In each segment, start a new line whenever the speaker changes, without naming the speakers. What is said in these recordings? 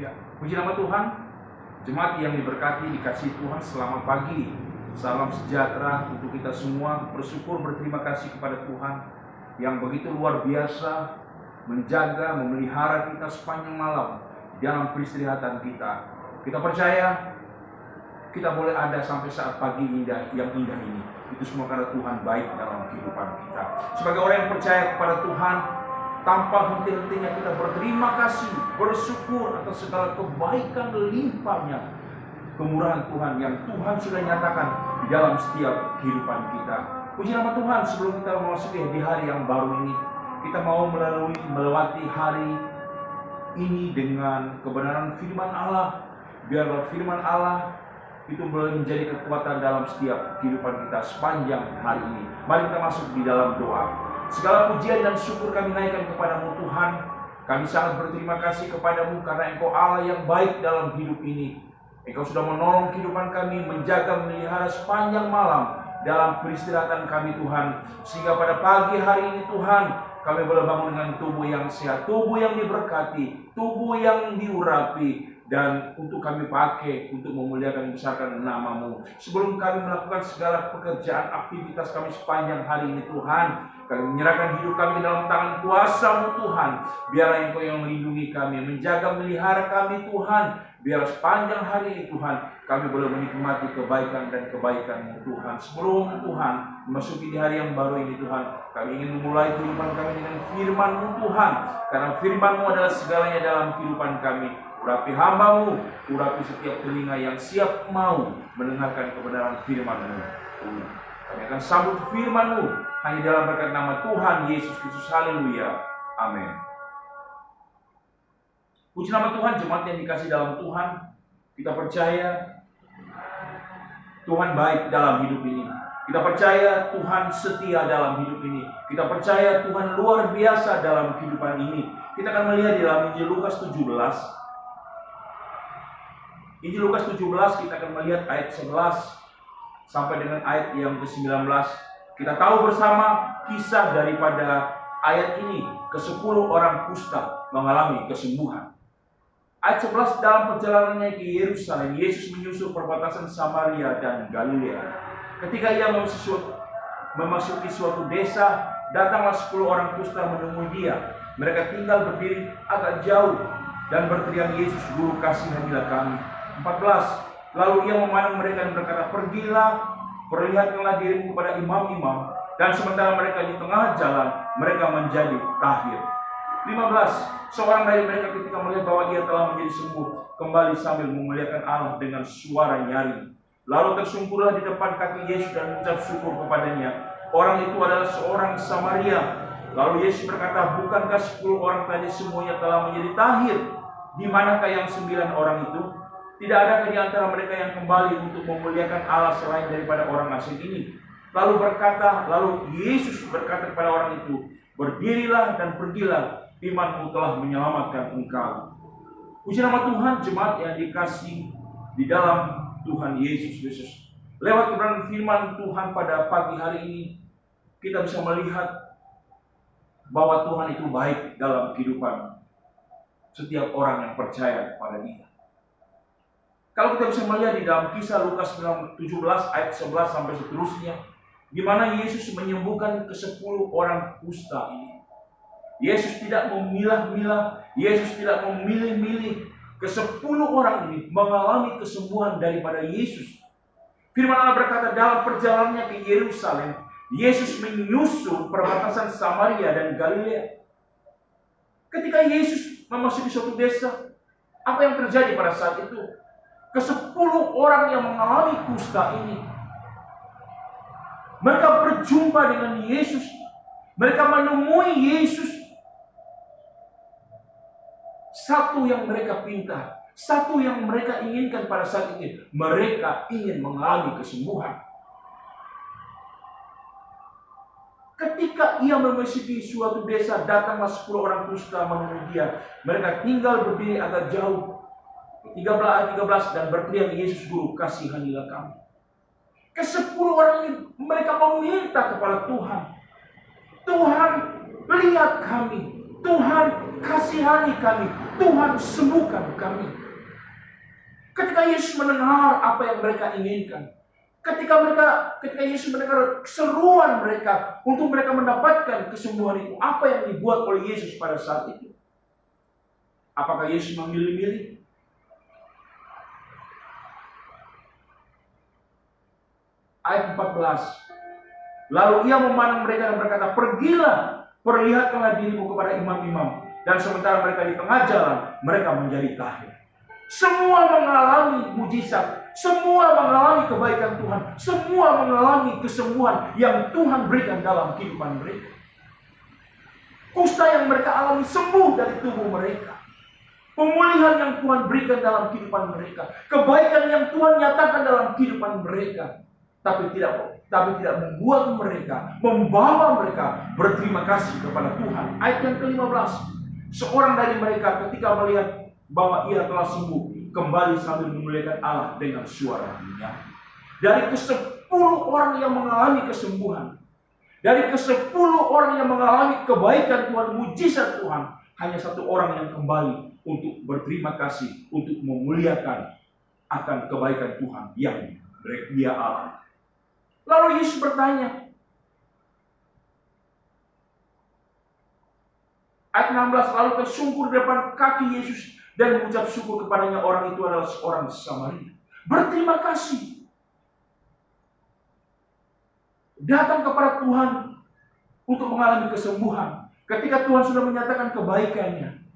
Ya, puji nama Tuhan. Jemaat yang diberkati, dikasihi Tuhan, selamat pagi. Salam sejahtera untuk kita semua. Bersyukur, berterima kasih kepada Tuhan yang begitu luar biasa menjaga, memelihara kita sepanjang malam dalam peristirahatan kita. Kita percaya kita boleh ada sampai saat pagi yang indah ini. Itu semua karena Tuhan baik dalam kehidupan kita. Sebagai orang yang percaya kepada Tuhan, tanpa henti-hentinya kita berterima kasih, bersyukur atas segala kebaikan limpahnya, kemurahan Tuhan yang Tuhan sudah nyatakan di dalam setiap kehidupan kita. Puji nama Tuhan. Sebelum kita memasuki di hari yang baru ini, kita mau melewati hari ini dengan kebenaran firman Allah. Biarlah firman Allah itu boleh menjadi kekuatan dalam setiap kehidupan kita sepanjang hari ini. Mari kita masuk di dalam doa. Segala pujian dan syukur kami naikkan kepadamu Tuhan. Kami sangat berterima kasih kepadamu karena Engkau Allah yang baik dalam hidup ini. Engkau sudah menolong kehidupan kami, menjaga, memelihara sepanjang malam dalam peristirahatan kami Tuhan. Sehingga pada pagi hari ini Tuhan, kami boleh bangun dengan tubuh yang sehat, tubuh yang diberkati, tubuh yang diurapi, dan untuk kami pakai untuk memuliakan dan membesarkan nama-Mu. Sebelum kami melakukan segala pekerjaan aktivitas kami sepanjang hari ini Tuhan, kami menyerahkan hidup kami dalam tangan kuasa-Mu Tuhan. Biarlah Engkau yang melindungi kami, menjaga, melihara kami Tuhan. Biar sepanjang hari ini Tuhan, kami boleh menikmati kebaikan dan kebaikan-Mu Tuhan. Sebelum Tuhan memasuki di hari yang baru ini Tuhan, kami ingin memulai kehidupan kami dengan firman-Mu Tuhan. Karena firman-Mu adalah segalanya dalam kehidupan kami. Urapi hamba-Mu, urapi setiap telinga yang siap mau mendengarkan kebenaran firman-Mu. Kami akan sambut firman-Mu hanya dalam berkat nama Tuhan Yesus Kristus. Haleluya. Amin. Puji nama Tuhan, jemaat yang dikasih dalam Tuhan. Kita percaya Tuhan baik dalam hidup ini. Kita percaya Tuhan setia dalam hidup ini. Kita percaya Tuhan luar biasa dalam kehidupan ini. Kita akan melihat di dalam Injil Lukas 17. Injil Lukas 17 kita akan melihat ayat 11 sampai dengan ayat yang ke-19. Kita tahu bersama kisah daripada ayat ini. Ke-10 orang kusta mengalami kesembuhan. Ayat 11, dalam perjalanannya ke Yerusalem, Yesus menyusul perbatasan Samaria dan Galilea. Ketika ia memasuki suatu desa, datanglah 10 orang kusta menemui dia. Mereka tinggal berdiri agak jauh dan berteriak, "Yesus, Guru, kasihanilah kami." 14, lalu ia memandang mereka dan berkata, "Pergilah, perlihatkanlah dirimu kepada imam-imam." Dan sementara mereka di tengah jalan, mereka menjadi tahir. 15, seorang dari mereka ketika melihat bahwa ia telah menjadi sembuh, kembali sambil memuliakan Allah dengan suara nyaring. Lalu tersungkurlah di depan kaki Yesus dan mengucap syukur kepadanya. Orang itu adalah seorang Samaria. Lalu Yesus berkata, "Bukankah 10 orang tadi semuanya telah menjadi tahir? Di manakah yang 9 orang itu? Tidak adakah di antara mereka yang kembali untuk memuliakan Allah selain daripada orang asing ini?" Lalu Yesus berkata kepada orang itu, "Berdirilah dan pergilah, imanmu telah menyelamatkan engkau." Puji nama Tuhan, jemaat yang dikasih di dalam Tuhan Yesus Kristus. Lewat kebenaran firman Tuhan pada pagi hari ini, kita bisa melihat bahwa Tuhan itu baik dalam kehidupan setiap orang yang percaya kepada Dia. Kalau kita bisa melihat di dalam kisah Lukas 17 ayat 11 sampai seterusnya, di mana Yesus menyembuhkan ke-10 orang kusta ini. Yesus tidak memilah-milah, Yesus tidak memilih-milih. Ke-10 orang ini mengalami kesembuhan daripada Yesus. Firman Allah berkata, dalam perjalanannya ke Yerusalem, Yesus menyusul perbatasan Samaria dan Galilea. Ketika Yesus memasuki suatu desa, apa yang terjadi pada saat itu? Ke-10 orang yang mengalami kusta ini, mereka berjumpa dengan Yesus. Mereka menemui Yesus. Satu yang mereka pinta, satu yang mereka inginkan pada saat ini, mereka ingin mengalami kesembuhan. Ketika ia memasuki suatu desa, datanglah 10 orang kusta menemui dia. Mereka tinggal berdiri agak jauh. 13 dan berteriak, "Yesus, Guru, kasihanilah kami." Ke-10 orang ini mereka meminta kepada Tuhan, "Tuhan, lihat kami. Tuhan, kasihani kami. Tuhan sembuhkan kami. Ketika Yesus mendengar apa yang mereka inginkan, ketika Yesus mendengar seruan mereka untuk mereka mendapatkan kesembuhan itu, apa yang dibuat oleh Yesus pada saat itu? Apakah Yesus memilih-milih? Ayat 14. Lalu ia memandang mereka dan berkata, pergilah, perlihatkanlah dirimu kepada imam-imam. Dan sementara mereka di tengah jalan, mereka menjadi tahir. Semua mengalami mujizat, semua mengalami kebaikan Tuhan, semua mengalami kesembuhan yang Tuhan berikan dalam kehidupan mereka. Kusta yang mereka alami sembuh dari tubuh mereka. Pemulihan yang Tuhan berikan dalam kehidupan mereka, kebaikan yang Tuhan nyatakan dalam kehidupan mereka, tapi tidak membuat mereka, membawa mereka berterima kasih kepada Tuhan. Ayat yang ke-15, seorang dari mereka ketika melihat bahwa ia telah sembuh, kembali sambil memuliakan Allah dengan suaranya. Dari ke-10 orang yang mengalami kesembuhan, dari ke-10 orang yang mengalami kebaikan Tuhan, mujizat Tuhan, hanya 1 orang yang kembali untuk berterima kasih, untuk memuliakan akan kebaikan Tuhan yang dia alami. Lalu Yesus bertanya, ayat 16, lalu tersungkur di depan kaki Yesus dan mengucap syukur kepadanya. Orang itu adalah seorang Samaria. Berterima kasih. Datang kepada Tuhan untuk mengalami kesembuhan. Ketika Tuhan sudah menyatakan kebaikannya,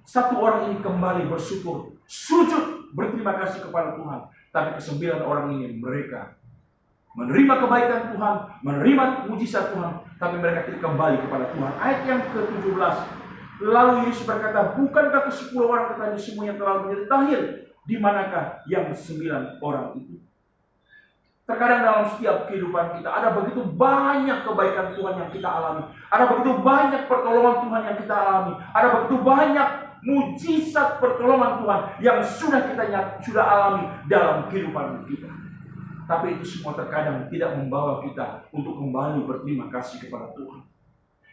1 orang ini kembali bersyukur, sujud berterima kasih kepada Tuhan. Tapi ke-9 orang ini mereka menerima kebaikan Tuhan, menerima mujizat Tuhan, tapi mereka tidak kembali kepada Tuhan. Ayat yang ke-17. Lalu Yesus berkata, bukankah ke-10 orang tadi semua yang telah menjadi tahir? Di manakah yang 9 orang itu? Terkadang dalam setiap kehidupan kita ada begitu banyak kebaikan Tuhan yang kita alami. Ada begitu banyak pertolongan Tuhan yang kita alami. Ada begitu banyak mujizat pertolongan Tuhan yang sudah kita alami dalam kehidupan kita. Tapi itu semua terkadang tidak membawa kita untuk kembali berterima kasih kepada Tuhan.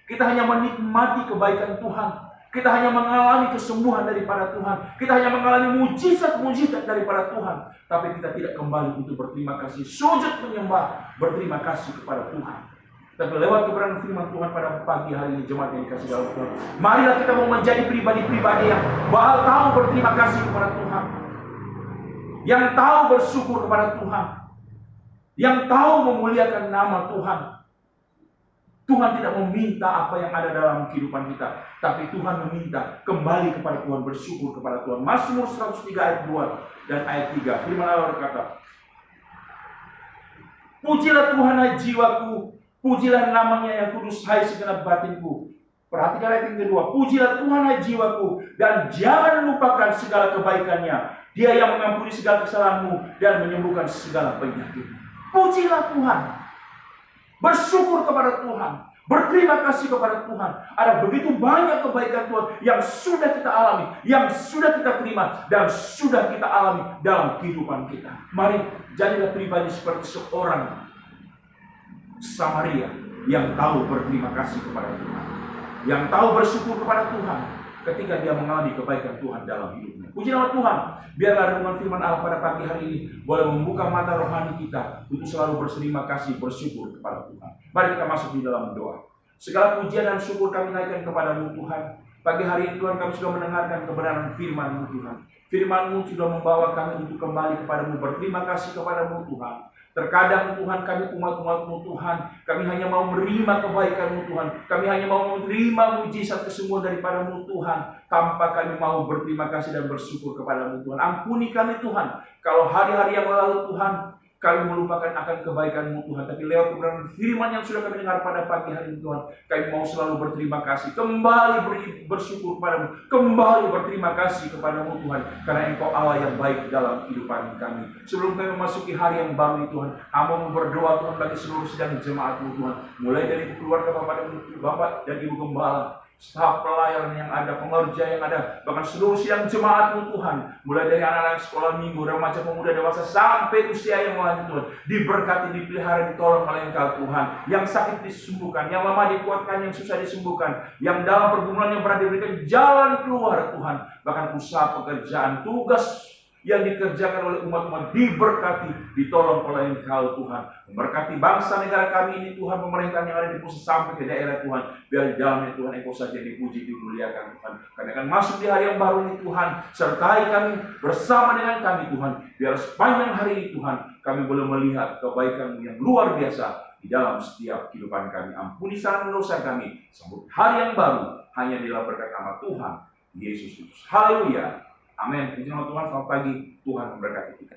Kita hanya menikmati kebaikan Tuhan. Kita hanya mengalami kesembuhan daripada Tuhan. Kita hanya mengalami mujizat-mujizat daripada Tuhan. Tapi kita tidak kembali untuk berterima kasih, sujud menyembah, berterima kasih kepada Tuhan. Tapi lewat kebenaran firman Tuhan pada pagi hari ini, jemaat yang dikasih dalam Tuhan, marilah kita mau menjadi pribadi-pribadi yang tahu berterima kasih kepada Tuhan, yang tahu bersyukur kepada Tuhan, yang tahu memuliakan nama Tuhan. Tuhan tidak meminta apa yang ada dalam kehidupan kita, tapi Tuhan meminta kembali kepada Tuhan, bersyukur kepada Tuhan. Mazmur 103 ayat 2 dan ayat 3. Firman Allah berkata, pujilah Tuhan hai jiwaku, pujilah namanya yang kudus hai segenap batinku. Perhatikan ayat yang kedua, pujilah Tuhan hai jiwaku, dan jangan lupakan segala kebaikannya. Dia yang mengampuni segala kesalahanmu dan menyembuhkan segala penyakitmu. Pujilah Tuhan. Bersyukur kepada Tuhan, berterima kasih kepada Tuhan. Ada begitu banyak kebaikan Tuhan yang sudah kita alami, yang sudah kita terima, dan sudah kita alami dalam kehidupan kita. Mari jadilah pribadi seperti seorang Samaria yang tahu berterima kasih kepada Tuhan, yang tahu bersyukur kepada Tuhan ketika dia mengalami kebaikan Tuhan dalam hidupnya. Puji nama Tuhan. Biarlah renungan firman Allah pada pagi hari ini boleh membuka mata rohani kita untuk selalu berterima kasih, bersyukur kepada Tuhan. Mari kita masuk di dalam doa. Segala pujian dan syukur kami naikkan kepadamu Tuhan. Pagi hari ini Tuhan, kami sudah mendengarkan kebenaran firman-Mu Tuhan. Firman-Mu sudah membawa kami untuk kembali kepadamu, berterima kasih kepadamu Tuhan. Terkadang Tuhan, kami umat-umat-Mu Tuhan, kami hanya mau menerima kebaikan-Mu Tuhan. Kami hanya mau menerima mujizat kesembuhan daripada-Mu Tuhan, tanpa kami mau berterima kasih dan bersyukur kepada-Mu Tuhan. Ampuni kami Tuhan, kalau hari-hari yang lalu Tuhan, kami melupakan akan kebaikan-Mu Tuhan. Tapi lewat kebenaran firman yang sudah kami dengar pada pagi hari ini Tuhan, kami mau selalu berterima kasih, kembali bersyukur kepada-Mu, kembali berterima kasih kepada-Mu Tuhan, karena Engkau Allah yang baik dalam kehidupan kami. Sebelum kami memasuki hari yang baru ini Tuhan, hamba berdoa Tuhan bagi seluruh sidang jemaat-Mu Tuhan, mulai dari keluarga Bapak dan Ibu Gembala, staf pelayanan yang ada, pengerja yang ada, bahkan seluruh sidang jemaat-Mu Tuhan, mulai dari anak-anak sekolah minggu, remaja, pemuda, dewasa, sampai usia yang lanjut Tuhan, diberkati, dipelihara, ditolong oleh Engkau Tuhan. Yang sakit disembuhkan, yang lemah dikuatkan, yang susah disembuhkan, yang dalam pergumulan yang berat diberikan jalan keluar Tuhan. bahkan usaha pekerjaan, tugas yang dikerjakan oleh umat-umat diberkati, ditolong oleh Engkau Tuhan. Memberkati bangsa negara kami ini Tuhan, pemerintahan yang ada di pusat sampai ke daerah Tuhan. Biar di dalamnya Tuhan Engkau saja dipuji, dimuliakan Tuhan. Kami akan masuk di hari yang baru ini Tuhan. Sertai kami, bersama dengan kami Tuhan. Biar sepanjang hari ini Tuhan, kami boleh melihat kebaikan yang luar biasa di dalam setiap kehidupan kami. Ampuni salah dosa kami. Sambut hari yang baru hanya di dalam berkat nama Tuhan Yesus Kristus. Haleluya. Amin. Puji nama Tuhan. Selamat pagi. Tuhan memberkati kita.